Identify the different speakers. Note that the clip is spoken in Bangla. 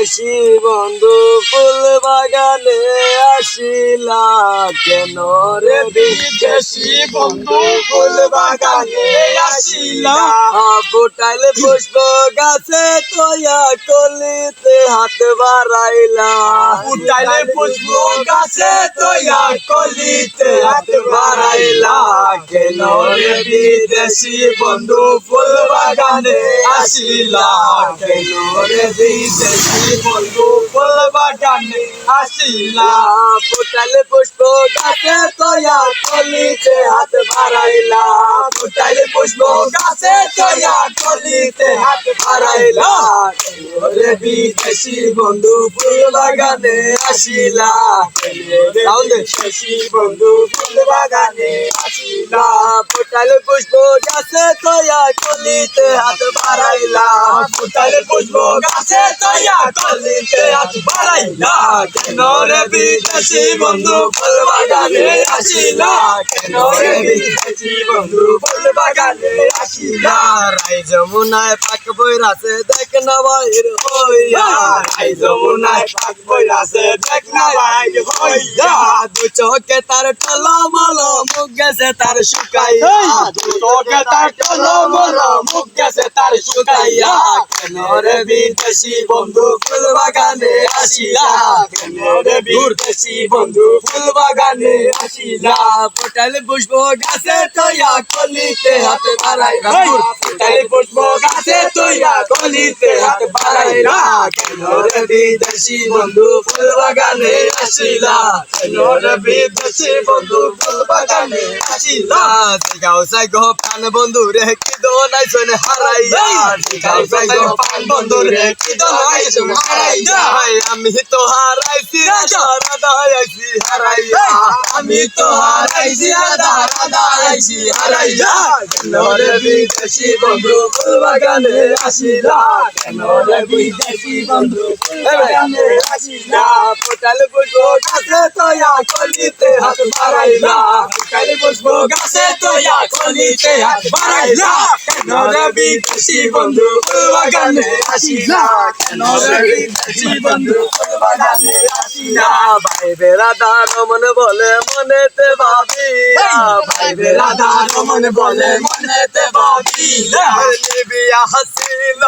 Speaker 1: বিদেশি বন্ধু ফুল বাগানে আসিলা কেন রে বিদেশি বন্ধু ফুল বাগানে আসিলা ফুটাইল পুষ্প গাছে তোয়া কলিতে হাত বাড়াইলা ফুটাইল পুষ্প গাছে তোয়া কলিতে হাত বাড়াইলা কেন রে বিদেশি বন্ধু ফুল বাগানে আসিলা কেন রে বিদেশি বন্ধু ফুল বাগানে আসিলা ফুটাইল পুষ্প গাছে তোয়া কলিতে হাত বাড়াইলা ফুটাইল পুষ্প গাছে তোয়া কলিতে হাত বাড়াইলা রে বিদেশি বন্ধু ফুল বাগানে আসিলা বিদেশি বন্ধু ফুল বাগানে আসিলা ফুটাইল পুষ্প গাছে তোয়া কলিতে হাত বাড়াইলা ফুটাইল পুষ্প গাছে তোয়া কলিতে হাত বাড়াইলা কেন রে বিদেশি বন্ধু ফুল বাগানে আসিলা কেন রে বিদেশি বন্ধু ফুল বাগানে আসিলা রাই যমুনায় পাক বইরাছে দেখ না বাইর হইয়া রাই যমুনায় পাক বইরাছে দেখ না বাইর হইয়া দু চোখে তার টলমল মুখ গেছে তার শুকাইয়া দু চোখে তার টলমল মুখ গেছে তার শুকাইয়া কেন রে বিদেশি বন্ধু ফুল বাগানে আসিলা কেন রে বিদেশি বন্ধু ফুল বাগানে আসিলা ফুটাইল পুষ্প গাছে তোয়া কলিতে হাত বাড়াইলা ফুটাইল পুষ্প গাছে তোয়া কলিতে হাত বাড়াইলা কেন রে বিদেশি বন্ধু ফুল বাগানে আসিলা কেন রে বিদেশি বন্ধু ফুল বাগানে আসিলা গাও সাই গো প্রাণ বন্ধু রে কি দো নাই শোনে হারাইয়া গাও সাই গো প্রাণ বন্ধু রে কি দো নাই শোনে হারাইয়া আমি তো হারাইছি রাধা রাধা আইছি হারাইয়া আমি তো হারাইছি রাধা রাধা আইছি হারাইয়া কেন রে বিদেশি বন্ধু ফুল বাগানে আসিলা কেন রে বিদেশি বন্ধু ফুল বাগানে আসিলা ফুটাইল পুষ্প গাছে তোয়া কলিতে হাত বাড়াইলা ফুটাইল পুষ্প গাছে তোয়া কলিতে হাত বাড়াইলা কেন রে বিদেশি বন্ধু ফুল বাগানে আসিলা কেন রে বিদেশি বন্ধু ফুল বাগানে আসিলা ভাই বেরাদা রমন বলে মনেতে ভাবিয়া ভাই বেরাদা রমন বলে মনেতে ভাবিয়া নিবিয়া হাসিল